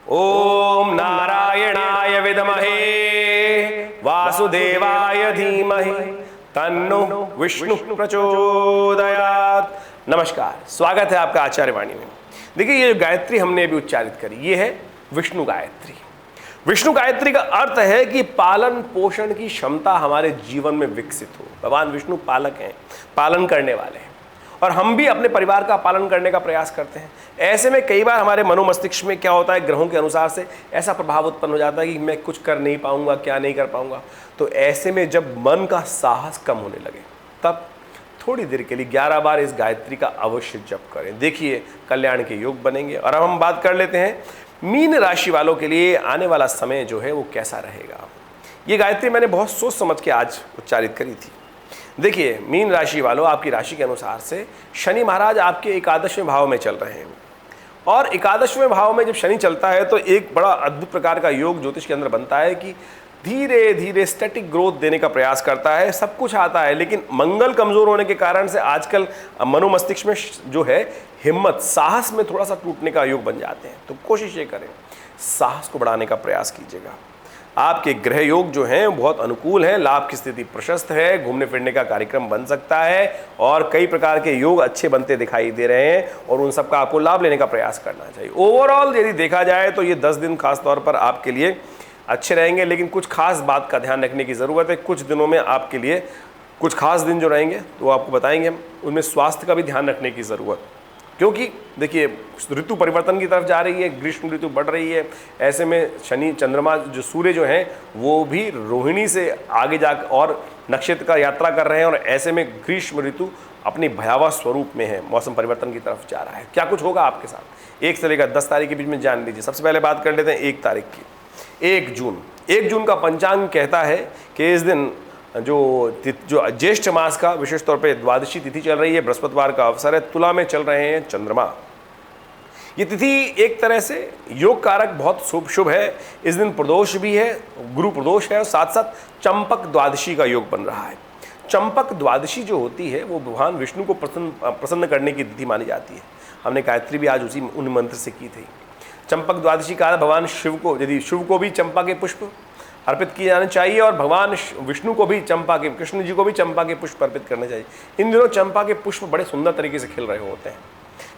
ओम नारायणाय विद्महे वासुदेवाय धीमहि तन्नो विष्णु प्रचोदयात्। नमस्कार, स्वागत है आपका आचार्य वाणी में। देखिए, ये जो गायत्री हमने अभी उच्चारित करी, ये है विष्णु गायत्री। विष्णु गायत्री का अर्थ है कि पालन पोषण की क्षमता हमारे जीवन में विकसित हो। भगवान विष्णु पालक हैं, पालन करने वाले हैं, और हम भी अपने परिवार का पालन करने का प्रयास करते हैं। ऐसे में कई बार हमारे मनोमस्तिष्क में क्या होता है, ग्रहों के अनुसार से ऐसा प्रभाव उत्पन्न हो जाता है कि मैं कुछ कर नहीं पाऊंगा, क्या नहीं कर पाऊंगा। तो ऐसे में जब मन का साहस कम होने लगे, तब थोड़ी देर के लिए 11 बार इस गायत्री का अवश्य जप करें। देखिए, कल्याण के योग बनेंगे। और अब हम बात कर लेते हैं मीन राशि वालों के लिए आने वाला समय जो है वो कैसा रहेगा। ये गायत्री मैंने बहुत सोच समझ के आज उच्चारित करी थी। देखिए, मीन राशि वालों, आपकी राशि के अनुसार से शनि महाराज आपके एकादशवें भाव में चल रहे हैं, और एकादशवें भाव में जब शनि चलता है तो एक बड़ा अद्भुत प्रकार का योग ज्योतिष के अंदर बनता है कि धीरे धीरे स्टैटिक ग्रोथ देने का प्रयास करता है। सब कुछ आता है, लेकिन मंगल कमजोर होने के कारण से आजकल मनोमस्तिष्क में जो है हिम्मत, साहस में थोड़ा सा टूटने का योग बन जाते हैं। तो कोशिश ये करें, साहस को बढ़ाने का प्रयास कीजिएगा। आपके ग्रह योग जो हैं बहुत अनुकूल हैं, लाभ की स्थिति प्रशस्त है, घूमने फिरने का कार्यक्रम बन सकता है, और कई प्रकार के योग अच्छे बनते दिखाई दे रहे हैं, और उन सबका आपको लाभ लेने का प्रयास करना चाहिए। ओवरऑल यदि देखा जाए तो ये 10 दिन खास तौर पर आपके लिए अच्छे रहेंगे, लेकिन कुछ खास बात का ध्यान रखने की ज़रूरत है। कुछ दिनों में आपके लिए कुछ खास दिन जो रहेंगे तो वो आपको बताएंगे हम, उनमें स्वास्थ्य का भी ध्यान रखने की ज़रूरत, क्योंकि देखिए ऋतु परिवर्तन की तरफ जा रही है, ग्रीष्म ऋतु बढ़ रही है। ऐसे में शनि चंद्रमा जो सूर्य जो हैं वो भी रोहिणी से आगे जा और नक्षत्र का यात्रा कर रहे हैं, और ऐसे में ग्रीष्म ऋतु अपनी भयावह स्वरूप में है, मौसम परिवर्तन की तरफ जा रहा है। क्या कुछ होगा आपके साथ 1 से लेकर 10 तारीख के बीच में जान लीजिए। सबसे पहले बात कर लेते हैं 1 तारीख की। 1 जून का पंचांग कहता है कि इस दिन जो ज्येष्ठ मास का विशेष तौर पे द्वादशी तिथि चल रही है, बृहस्पतिवार का अवसर है, तुला में चल रहे हैं चंद्रमा। ये तिथि एक तरह से योग कारक बहुत शुभ है। इस दिन प्रदोष भी है, गुरु प्रदोष है, और साथ साथ चंपक द्वादशी का योग बन रहा है। चंपक द्वादशी जो होती है वो भगवान विष्णु को प्रसन्न करने की तिथि मानी जाती है। हमने गायत्री भी आज उन मंत्र से की थी। चंपक द्वादशी का भगवान शिव को, यदि शिव को भी चंपा के पुष्प अर्पित किए जाने चाहिए, और भगवान विष्णु को भी चंपा के, कृष्ण जी को भी चंपा के पुष्प अर्पित करने चाहिए। इन दिनों चंपा के पुष्प बड़े सुंदर तरीके से खिल रहे होते हैं।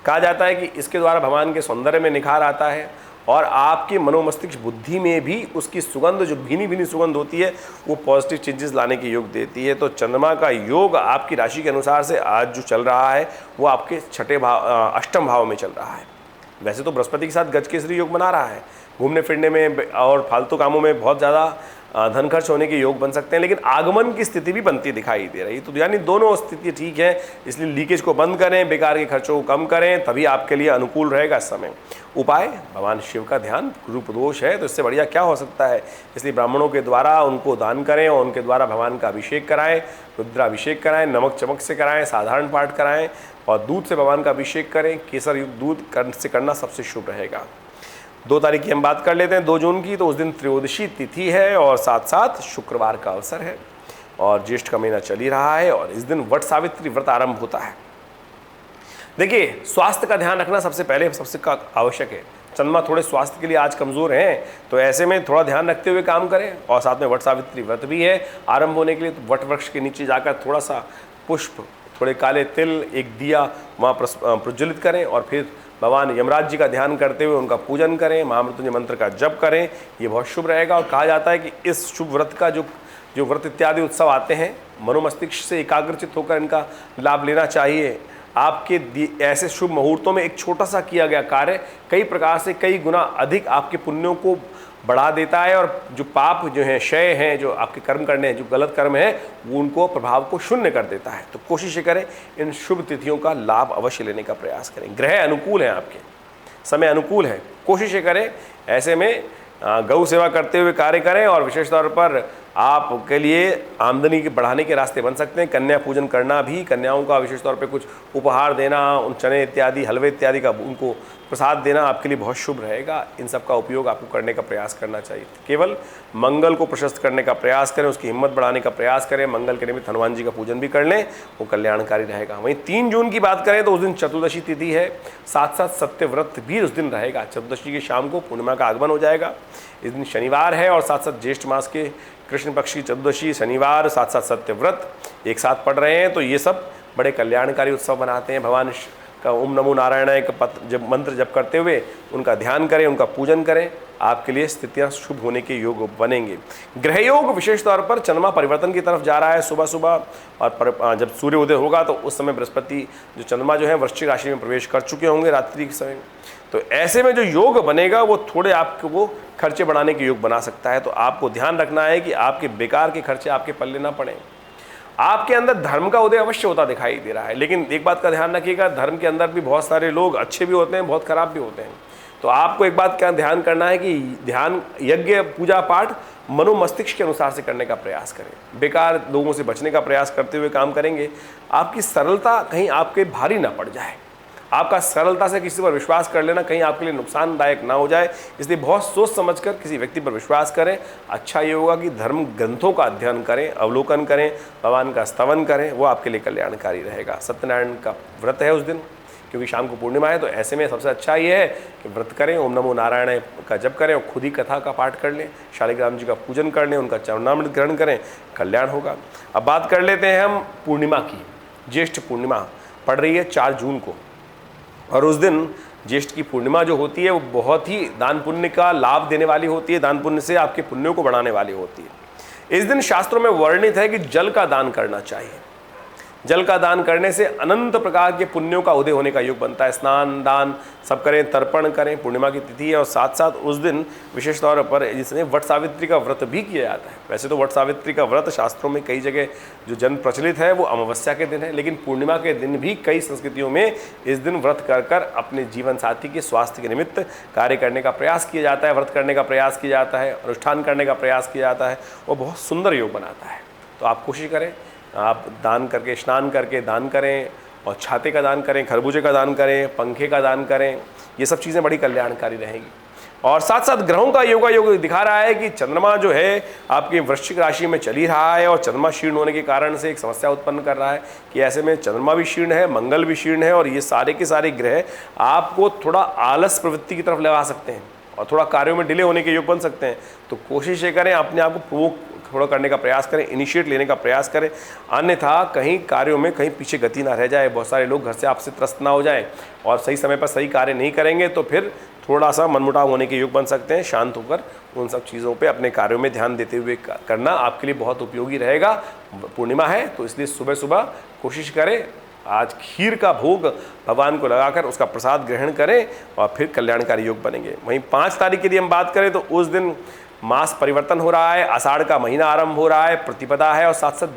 कहा जाता है कि इसके द्वारा भगवान के सौंदर्य में निखार आता है, और आपके मनोमस्तिष्क बुद्धि में भी उसकी सुगंध, जो भीनी भीनी सुगंध होती है, वो पॉजिटिव चेंजेस लाने के योग देती है। तो चंद्रमा का योग आपकी राशि के अनुसार से आज जो चल रहा है वो आपके अष्टम भाव में चल रहा है। वैसे तो बृहस्पति के साथ गजकेसरी योग बना रहा है, घूमने फिरने में और फालतू कामों में बहुत ज़्यादा धन खर्च होने के योग बन सकते हैं, लेकिन आगमन की स्थिति भी बनती दिखाई दे रही है। तो यानी दोनों स्थिति ठीक है, इसलिए लीकेज को बंद करें, बेकार के खर्चों को कम करें, तभी आपके लिए अनुकूल रहेगा समय। उपाय, भगवान शिव का ध्यान, गुरु प्रदोष है तो इससे बढ़िया क्या हो सकता है। इसलिए ब्राह्मणों के द्वारा उनको दान करें, और उनके द्वारा भगवान का अभिषेक कराएं, रुद्राभिषेक कराएं, नमक चमक से कराएं, साधारण पाठ कराएं, और दूध से भगवान का अभिषेक करें। केसर युक्त दूध से करना सबसे शुभ रहेगा। 2 तारीख की हम बात कर लेते हैं, 2 जून की। तो उस दिन त्रयोदशी तिथि है, और साथ साथ शुक्रवार का अवसर है, और ज्येष्ठ का महीना चल ही रहा है, और इस दिन वट सावित्री व्रत आरंभ होता है। देखिए, स्वास्थ्य का ध्यान रखना सबसे पहले सबसे आवश्यक है। चंद्रमा थोड़े स्वास्थ्य के लिए आज कमज़ोर हैं, तो ऐसे में थोड़ा ध्यान रखते हुए काम करें। और साथ में वट सावित्री व्रत भी है आरंभ होने के लिए, तो वट वृक्ष के नीचे जाकर थोड़ा सा पुष्प, थोड़े काले तिल, एक दिया वहाँ प्रज्वलित करें, और फिर भगवान यमराज जी का ध्यान करते हुए उनका पूजन करें, महामृत्युंजय मंत्र का जप करें। ये बहुत शुभ रहेगा। और कहा जाता है कि इस शुभ व्रत का जो व्रत इत्यादि उत्सव आते हैं, मनोमस्तिष्क से एकाग्रचित होकर इनका लाभ लेना चाहिए। आपके ऐसे शुभ मुहूर्तों में एक छोटा सा किया गया कार्य कई प्रकार से कई गुना अधिक आपके पुण्यों को बढ़ा देता है, और जो पाप जो हैं, क्षय हैं, जो आपके कर्म करने हैं, जो गलत कर्म है, वो उनको प्रभाव को शून्य कर देता है। तो कोशिश करें इन शुभ तिथियों का लाभ अवश्य लेने का प्रयास करें। ग्रह अनुकूल हैं, आपके समय अनुकूल है, कोशिश करें ऐसे में गौ सेवा करते हुए कार्य करें, और विशेष तौर पर आपके लिए आमदनी के बढ़ाने के रास्ते बन सकते हैं। कन्या पूजन करना भी, कन्याओं का विशेष तौर पे कुछ उपहार देना, उन चने इत्यादि, हलवे इत्यादि का उनको प्रसाद देना आपके लिए बहुत शुभ रहेगा। इन सब का उपयोग आपको करने का प्रयास करना चाहिए। केवल मंगल को प्रशस्त करने का प्रयास करें, उसकी हिम्मत बढ़ाने का प्रयास करें। मंगल के निमित्त हनुमान जी का पूजन भी कर लें, वो कल्याणकारी रहेगा। वहीं 3 जून की बात करें तो उस दिन चतुर्दशी तिथि है, साथ साथ सत्यव्रत भी उस दिन रहेगा। चतुर्दशी की शाम को पूर्णिमा का आगमन हो जाएगा। इस दिन शनिवार है और साथ साथ ज्येष्ठ मास के कृष्ण पक्ष की चतुर्दशी, शनिवार, साथ साथ सत्यव्रत एक साथ पड़ रहे हैं। तो ये सब बड़े कल्याणकारी उत्सव बनाते हैं। भगवान का ओम नमो नारायणाय का जब मंत्र जप करते हुए उनका ध्यान करें, उनका पूजन करें, आपके लिए स्थितियां शुभ होने के योग बनेंगे। ग्रह योग विशेष तौर पर चंद्रमा परिवर्तन की तरफ जा रहा है सुबह सुबह, और जब सूर्य उदय होगा तो उस समय बृहस्पति जो चंद्रमा जो है वृश्चिक राशि में प्रवेश कर चुके होंगे रात्रि के समय। तो ऐसे में जो योग बनेगा वो थोड़े आपको वो खर्चे बढ़ाने के योग बना सकता है। तो आपको ध्यान रखना है कि आपके बेकार के खर्चे आपके पल्ले ना पड़े। आपके अंदर धर्म का उदय अवश्य होता दिखाई दे रहा है, लेकिन एक बात का ध्यान रखिएगा, धर्म के अंदर भी बहुत सारे लोग अच्छे भी होते हैं, बहुत खराब भी होते हैं। तो आपको एक बात का ध्यान करना है कि ध्यान, यज्ञ, पूजा पाठ मनोमस्तिष्क के अनुसार से करने का प्रयास करें। बेकार लोगों से बचने का प्रयास करते हुए काम करेंगे। आपकी सरलता कहीं आपके भारी ना पड़ जाए। आपका सरलता से किसी पर विश्वास कर लेना कहीं आपके लिए नुकसानदायक ना हो जाए, इसलिए बहुत सोच समझकर किसी व्यक्ति पर विश्वास करें। अच्छा ये होगा कि धर्म ग्रंथों का अध्ययन करें, अवलोकन करें, भगवान का स्तवन करें, वो आपके लिए कल्याणकारी रहेगा। सत्यनारायण का व्रत है उस दिन, क्योंकि शाम को पूर्णिमा है, तो ऐसे में सबसे अच्छा ये है कि व्रत करें, ओम नमो नारायण का जप करें और खुद ही कथा का पाठ कर लें, शालिग्राम जी का पूजन कर लें, उनका चरणामृत ग्रहण करें, कल्याण होगा। अब बात कर लेते हैं हम पूर्णिमा की। ज्येष्ठ पूर्णिमा पड़ रही है 4 जून को, और उस दिन ज्येष्ठ की पूर्णिमा जो होती है वो बहुत ही दान पुण्य का लाभ देने वाली होती है। दान पुण्य से आपके पुण्यों को बढ़ाने वाली होती है। इस दिन शास्त्रों में वर्णित है कि जल का दान करना चाहिए। जल का दान करने से अनंत प्रकार के पुण्यों का उदय होने का योग बनता है। स्नान दान सब करें, तर्पण करें, पूर्णिमा की तिथि है। और साथ साथ उस दिन विशेष तौर पर जिसने वट सावित्री का व्रत भी किया जाता है। वैसे तो वट सावित्री का व्रत शास्त्रों में कई जगह जो जन प्रचलित है वो अमावस्या के दिन है, लेकिन पूर्णिमा के दिन भी कई संस्कृतियों में इस दिन व्रत कर कर अपने जीवन साथी के स्वास्थ्य के निमित्त कार्य करने का प्रयास किया जाता है, व्रत करने का प्रयास किया जाता है, अनुष्ठान करने का प्रयास किया जाता है। वो बहुत सुंदर योग बनाता है। तो आप कोशिश करें, आप दान करके, स्नान करके दान करें, और छाते का दान करें, खरबूजे का दान करें, पंखे का दान करें। ये सब चीज़ें बड़ी कल्याणकारी रहेंगी। और साथ साथ ग्रहों का योग दिखा रहा है कि चंद्रमा जो है आपकी वृश्चिक राशि में चल ही रहा है, और चंद्रमा क्षीण होने के कारण से एक समस्या उत्पन्न कर रहा है कि ऐसे में चंद्रमा भी क्षीण है, मंगल भी क्षीण है, और ये सारे के सारे ग्रह आपको थोड़ा आलस प्रवृत्ति की तरफ लगा सकते हैं और थोड़ा कार्यों में डिले होने के योग बन सकते हैं। तो कोशिश ये करें, अपने आप को प्रोवोक थोड़ा करने का प्रयास करें, इनिशिएट लेने का प्रयास करें, अन्यथा कहीं कार्यों में कहीं पीछे गति ना रह जाए। बहुत सारे लोग घर से आपसे त्रस्त ना हो जाएं और सही समय पर सही कार्य नहीं करेंगे तो फिर थोड़ा सा मनमुटाव होने के योग बन सकते हैं। शांत होकर उन सब चीज़ों पे अपने कार्यों में ध्यान देते हुए करना आपके लिए बहुत उपयोगी रहेगा। पूर्णिमा है तो इसलिए सुबह सुबह कोशिश करें, आज खीर का भोग भगवान को लगाकर उसका प्रसाद ग्रहण करें और फिर कल्याणकारी योग बनेंगे। वहीं 5 तारीख की यदि हम बात करें तो उस दिन मास परिवर्तन हो रहा है, आषाढ़ का महीना आरंभ हो रहा है, प्रतिपदा है, और साथ साथ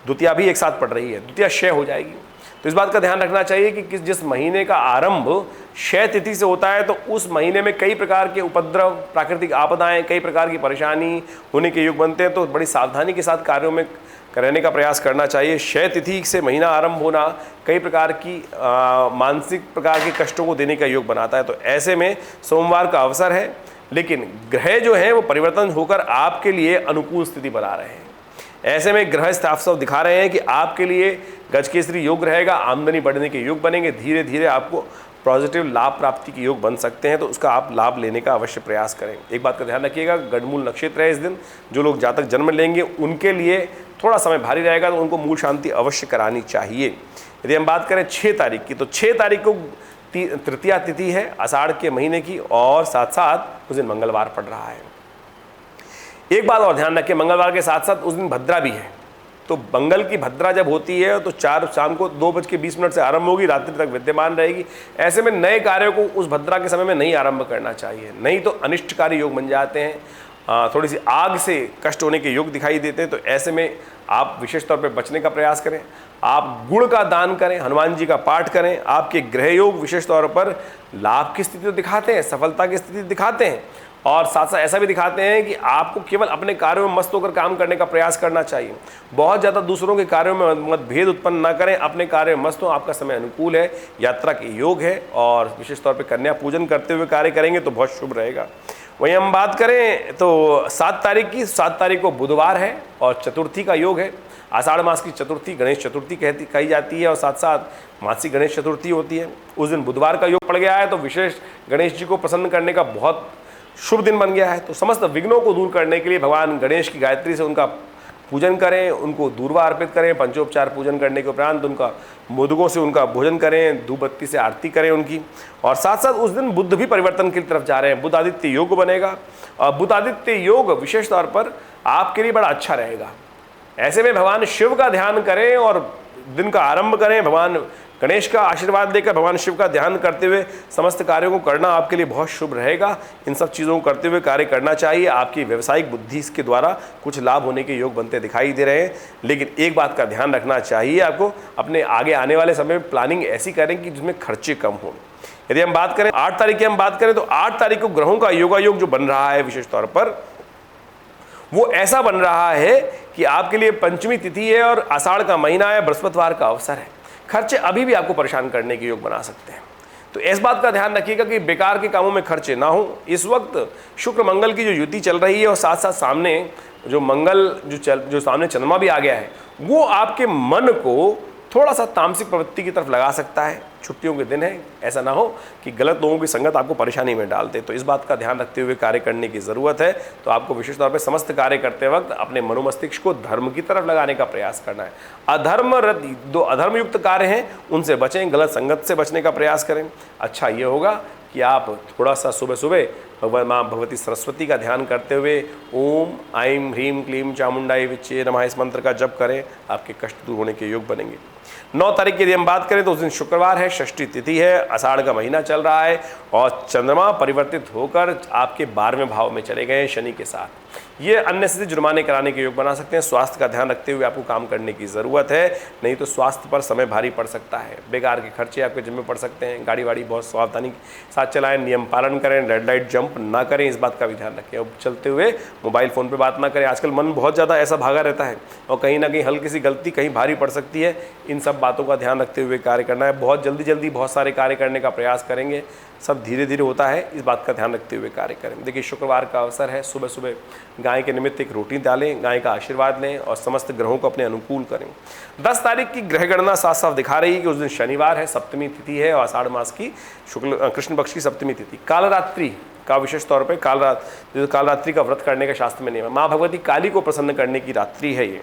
द्वितीया भी एक साथ पड़ रही है। द्वितीया क्षय हो जाएगी। तो इस बात का ध्यान रखना चाहिए कि जिस महीने का आरंभ क्षय तिथि से होता है तो उस महीने में कई प्रकार के उपद्रव, प्राकृतिक आपदाएं, कई प्रकार की परेशानी होने के योग बनते हैं। तो बड़ी सावधानी के साथ कार्यों में रहने का प्रयास करना चाहिए। क्षय तिथि से महीना आरंभ होना कई प्रकार की मानसिक प्रकार के कष्टों को देने का योग बनाता है। तो ऐसे में सोमवार का अवसर है, लेकिन ग्रह जो है वो परिवर्तन होकर आपके लिए अनुकूल स्थिति बना रहे हैं। ऐसे में ग्रह साफ दिखा रहे हैं कि आपके लिए गजकेसरी योग रहेगा, आमदनी बढ़ने के योग बनेंगे, धीरे धीरे आपको पॉजिटिव लाभ प्राप्ति के योग बन सकते हैं। तो उसका आप लाभ लेने का अवश्य प्रयास करें। एक बात का ध्यान रखिएगा, गढ़मूल नक्षत्र है इस दिन, जो लोग जातक जन्म लेंगे उनके लिए थोड़ा समय भारी रहेगा, तो उनको मूल शांति अवश्य करानी चाहिए। यदि हम बात करें 6 तारीख की, तो 6 तारीख को तृतीया तिथि है आषाढ़ के महीने की, और साथ साथ उस दिन मंगलवार पड़ रहा है। एक बात और ध्यान रखें, मंगलवार के साथ साथ उस दिन भद्रा भी है। तो मंगल की भद्रा जब होती है तो 4 शाम को 2:20 से आरंभ होगी, रात्रि तक विद्यमान रहेगी। ऐसे में नए कार्यों को उस भद्रा के समय में नहीं आरंभ करना चाहिए, नहीं तो अनिष्टकारी योग बन जाते हैं। थोड़ी सी आग से कष्ट होने के योग दिखाई देते हैं। तो ऐसे में आप विशेष तौर पे बचने का प्रयास करें। आप गुड़ का दान करें, हनुमान जी का पाठ करें। आपके ग्रह योग विशेष तौर पर लाभ की स्थिति तो दिखाते हैं, सफलता की स्थिति दिखाते हैं, और साथ साथ ऐसा भी दिखाते हैं कि आपको केवल अपने कार्यों में मस्त होकर काम करने का प्रयास करना चाहिए। बहुत ज़्यादा दूसरों के कार्यों में मतभेद उत्पन्न ना करें, अपने कार्य में मस्त हो। आपका समय अनुकूल है, यात्रा के योग है, और विशेष तौर पर कन्या पूजन करते हुए कार्य करेंगे तो बहुत शुभ रहेगा। वहीं हम बात करें तो 7 तारीख की, 7 तारीख को बुधवार है और चतुर्थी का योग है। आषाढ़ मास की चतुर्थी गणेश चतुर्थी कही जाती है, और साथ साथ मासिक गणेश चतुर्थी होती है। उस दिन बुधवार का योग पड़ गया है, तो विशेष गणेश जी को प्रसन्न करने का बहुत शुभ दिन बन गया है। तो समस्त विघ्नों को दूर करने के लिए भगवान गणेश की गायत्री से उनका पूजन करें, उनको दूर्वा अर्पित करें, पंचोपचार पूजन करने के उपरांत उनका मोदकों से उनका भोजन करें, धूप बत्ती से आरती करें उनकी। और साथ साथ उस दिन बुध भी परिवर्तन की तरफ जा रहे हैं, बुध आदित्य योग बनेगा, और बुध आदित्य योग विशेष तौर पर आपके लिए बड़ा अच्छा रहेगा। ऐसे में भगवान शिव का ध्यान करें और दिन का आरंभ करें। भगवान गणेश का आशीर्वाद लेकर भगवान शिव का ध्यान करते हुए समस्त कार्यों को करना आपके लिए बहुत शुभ रहेगा। इन सब चीज़ों को करते हुए कार्य करना चाहिए। आपकी व्यावसायिक बुद्धि के द्वारा कुछ लाभ होने के योग बनते दिखाई दे रहे हैं, लेकिन एक बात का ध्यान रखना चाहिए आपको, अपने आगे आने वाले समय में प्लानिंग ऐसी करें कि जिसमें खर्चे कम हों। यदि हम बात करें 8 तारीख की, हम बात करें तो 8 तारीख को ग्रहों का योगायोग जो बन रहा है विशेष तौर पर वो ऐसा बन रहा है कि आपके लिए पंचमी तिथि है और आषाढ़ का महीना है, बृहस्पतिवार का अवसर है। खर्चे अभी भी आपको परेशान करने के योग बना सकते हैं, तो इस बात का ध्यान रखिएगा कि बेकार के कामों में खर्चे ना हो। इस वक्त शुक्र मंगल की जो युति चल रही है और साथ साथ सामने जो मंगल जो सामने चंद्रमा भी आ गया है, वो आपके मन को थोड़ा सा तामसिक प्रवृत्ति की तरफ लगा सकता है। छुट्टियों के दिन है, ऐसा ना हो कि गलत लोगों की संगत आपको परेशानी में डाल दे। तो इस बात का ध्यान रखते हुए कार्य करने की ज़रूरत है। तो आपको विशेष तौर पर समस्त कार्य करते वक्त अपने मनोमस्तिष्क को धर्म की तरफ लगाने का प्रयास करना है। जो अधर्मयुक्त कार्य हैं उनसे बचें, गलत संगत से बचने का प्रयास करें। अच्छा ये होगा कि आप थोड़ा सा सुबह सुबह माँ भगवती सरस्वती का ध्यान करते हुए ओम ऐं ह्रीं क्लीं चामुंडाई विच्चे नमः इस मंत्र का जप करें, आपके कष्ट दूर होने के योग बनेंगे। 9 तारीख की यदि हम बात करें तो उस दिन शुक्रवार है, षष्ठी तिथि है, आषाढ़ का महीना चल रहा है और चंद्रमा परिवर्तित होकर आपके 12वें भाव में चले गए हैं शनि के साथ। ये अन्य से जुर्माने कराने के योग बना सकते हैं। स्वास्थ्य का ध्यान रखते हुए आपको काम करने की ज़रूरत है, नहीं तो स्वास्थ्य पर समय भारी पड़ सकता है। बेकार के खर्चे आपके जिम्मे पड़ सकते हैं। गाड़ी वाड़ी बहुत सावधानी के साथ चलाएं, नियम पालन करें, रेड लाइट जंप ना करें, इस बात का भी ध्यान रखें। अब चलते हुए मोबाइल फ़ोन पे बात ना करें। आजकल मन बहुत ज़्यादा ऐसा भागा रहता है और कहीं ना कहीं हल्की सी गलती कहीं भारी पड़ सकती है। इन सब बातों का ध्यान रखते हुए कार्य करना है। बहुत जल्दी बहुत सारे कार्य करने का प्रयास करेंगे, सब धीरे धीरे होता है, इस बात का ध्यान रखते हुए कार्य करें। देखिए शुक्रवार का अवसर है, सुबह सुबह गाय के निमित्त एक रोटी डालें, गाय का आशीर्वाद लें और समस्त ग्रहों को अपने अनुकूल करें। 10 तारीख की ग्रह गणना साफ साफ दिखा रही है कि उस दिन शनिवार है, सप्तमी तिथि है और आषाढ़ मास की कृष्ण पक्ष की सप्तमी तिथि। कालरात्रि का विशेष तौर पर कालरात्रि का व्रत करने का शास्त्र में नियम है। माँ भगवती काली को प्रसन्न करने की रात्रि है ये।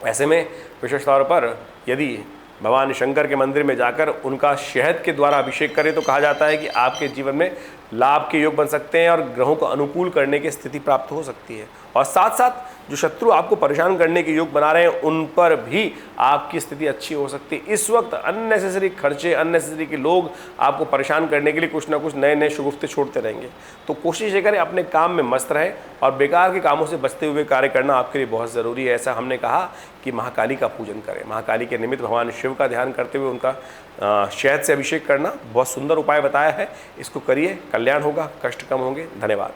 ऐसे में विशेष तौर पर यदि भगवान शंकर के मंदिर में जाकर उनका शहद के द्वारा अभिषेक करें तो कहा जाता है कि आपके जीवन में लाभ के योग बन सकते हैं और ग्रहों को अनुकूल करने की स्थिति प्राप्त हो सकती है। और साथ साथ जो शत्रु आपको परेशान करने के योग बना रहे हैं उन पर भी आपकी स्थिति अच्छी हो सकती है। इस वक्त अननेसेसरी खर्चे, अननेसेसरी के लोग आपको परेशान करने के लिए कुछ ना कुछ नए नए शुगुफ्ते छोड़ते रहेंगे। तो कोशिश ये करें अपने काम में मस्त रहें और बेकार के कामों से बचते हुए कार्य करना आपके लिए बहुत ज़रूरी है। ऐसा हमने कहा कि महाकाली का पूजन करें। महाकाली के निमित्त भगवान शिव का ध्यान करते हुए उनका शहद से अभिषेक करना बहुत सुंदर उपाय बताया है। इसको करिए, कल्याण होगा, कष्ट कम होंगे। धन्यवाद।